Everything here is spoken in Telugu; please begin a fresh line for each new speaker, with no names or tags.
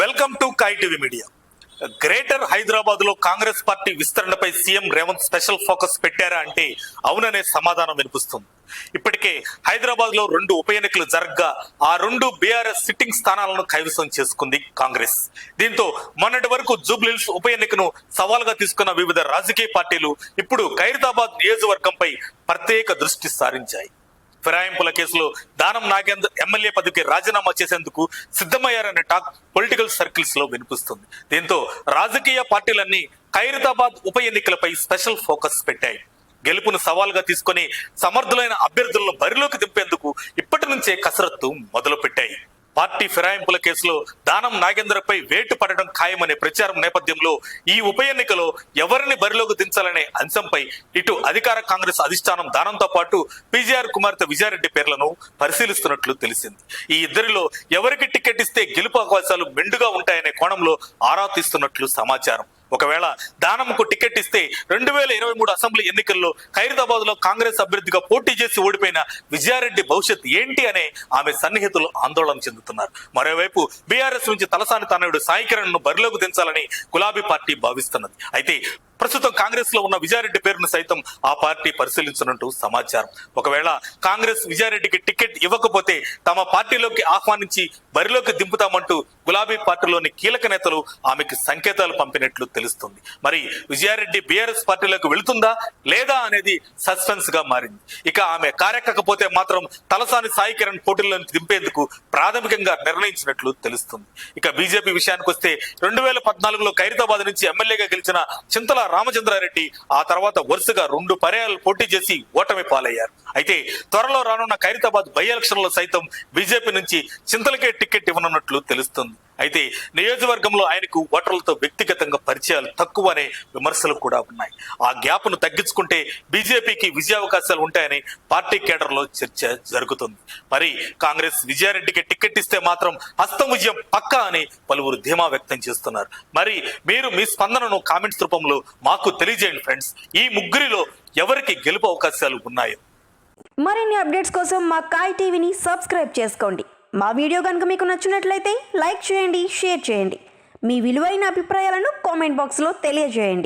వెల్కమ్ టు కాయ్ టీవీ మీడియా. గ్రేటర్ హైదరాబాద్ లో కాంగ్రెస్ పార్టీ విస్తరణపై సీఎం రేవంత్ స్పెషల్ ఫోకస్ పెట్టారా అంటే అవుననే సమాధానం వినిపిస్తుంది. ఇప్పటికే హైదరాబాద్ లో 2 ఉప ఎన్నికలు జరగ్గా ఆ 2 బీఆర్ఎస్ సిట్టింగ్ స్థానాలను కైవసం చేసుకుంది కాంగ్రెస్. దీంతో మొన్నటి వరకు జూబ్లీహిల్స్ ఉప ఎన్నికను సవాల్గా తీసుకున్న వివిధ రాజకీయ పార్టీలు ఇప్పుడు ఖైరతాబాద్ నియోజకవర్గంపై ప్రత్యేక దృష్టి సారించాయి. ఫిరాయింపుల కేసులో దానం నాగేంద్ర ఎమ్మెల్యే పదవికి రాజీనామా చేసేందుకు సిద్ధమయ్యారనే టాక్ పొలిటికల్ సర్కిల్స్ లో వినిపిస్తుంది. దీంతో రాజకీయ పార్టీలన్నీ ఖైరతాబాద్ ఉప ఎన్నికలపై స్పెషల్ ఫోకస్ పెట్టాయి. గెలుపును సవాల్గా తీసుకుని సమర్థులైన అభ్యర్థులను బరిలోకి దింపేందుకు ఇప్పటి నుంచే కసరత్తు మొదలు పెట్టాయి. పార్టీ ఫిరాయింపుల కేసులో దానం నాగేంద్రపై వేటు పడడం ఖాయమనే ప్రచారం నేపథ్యంలో ఈ ఉప ఎన్నికలో ఎవరిని బరిలోకి దించాలనే అంశంపై ఇటు అధికార కాంగ్రెస్ అధిష్టానం దానంతో పాటు పీజీఆర్ కుమార్తె విజయారెడ్డి పేర్లను పరిశీలిస్తున్నట్లు తెలిసింది. ఈ ఇద్దరిలో ఎవరికి టికెట్ ఇస్తే గెలుపు అవకాశాలు మెండుగా ఉంటాయనే కోణంలో ఆరా తీస్తున్నట్లు సమాచారం. ఒకవేళ దానంకు టికెట్ ఇస్తే 2023 అసెంబ్లీ ఎన్నికల్లో ఖైరతాబాద్ లో కాంగ్రెస్ అభ్యర్థిగా పోటీ చేసి ఓడిపోయిన విజయారెడ్డి భవిష్యత్ ఏంటి అనే ఆమె సన్నిహితులు ఆందోళన చెందుతున్నారు. మరోవైపు బీఆర్ఎస్ నుంచి తలసాని తనయుడు సాయి కిరణ్ ను బరిలోకి దించాలని గులాబీ పార్టీ భావిస్తున్నది. అయితే ప్రస్తుతం కాంగ్రెస్ లో ఉన్న విజయారెడ్డి పేరును సైతం ఆ పార్టీ పరిశీలించినట్టు సమాచారం. ఒకవేళ కాంగ్రెస్ విజయారెడ్డికి టికెట్ ఇవ్వకపోతే తమ పార్టీలోకి ఆహ్వానించి బరిలోకి దింపుతామంటూ గులాబీ పార్టీలోని కీలక నేతలు ఆమెకి సంకేతాలు పంపినట్లు తెలుస్తుంది. మరి విజయారెడ్డి బీఆర్ఎస్ పార్టీలోకి వెళుతుందా లేదా అనేది సస్పెన్స్ గా మారింది. ఇక ఆమె కారెక్కకపోతే మాత్రం తలసాని సాయి కిరణ్ పోటీలను దింపేందుకు ప్రాథమికంగా నిర్ణయించినట్లు తెలుస్తుంది. ఇక బీజేపీ విషయానికి వస్తే 2014లో ఖైరతాబాద్ నుంచి ఎమ్మెల్యేగా గెలిచిన చింతల రామచంద్రారెడ్డి ఆ తర్వాత వరుసగా 2 పర్యాయాలు పోటీ చేసి ఓటమి పాలయ్యారు. అయితే త్వరలో రానున్న ఖైరతాబాద్ బై ఎలక్షన్లో సైతం బీజేపీ నుంచి చింతలకే టికెట్ ఇవ్వనున్నట్లు తెలుస్తుంది. అయితే నియోజకవర్గంలో ఆయనకు ఓటర్లతో వ్యక్తిగతంగా పరిచయాలు తక్కువ అనే విమర్శలు కూడా ఉన్నాయి. ఆ గ్యాప్ ను తగ్గించుకుంటే బీజేపీకి విజయావకాశాలు ఉంటాయని పార్టీ కేడర్లో చర్చ జరుగుతుంది. మరి కాంగ్రెస్ విజయారెడ్డికి టికెట్ ఇస్తే మాత్రం హస్తం విజయం పక్కా అని పలువురు ధీమా వ్యక్తం చేస్తున్నారు. మరి మీరు మీ స్పందనను కామెంట్స్ రూపంలో మాకు తెలియజేయండి ఫ్రెండ్స్. ఈ ముగ్గురిలో ఎవరికి గెలుపు అవకాశాలు ఉన్నాయో.
మరిన్ని అప్డేట్స్ కోసం మా కాయ్ టీవీని సబ్స్క్రైబ్ చేసుకోండి. మా వీడియో కనుక మీకు నచ్చినట్లయితే లైక్ చేయండి, షేర్ చేయండి. మీ విలువైన అభిప్రాయాలను కామెంట్ బాక్స్లో తెలియజేయండి.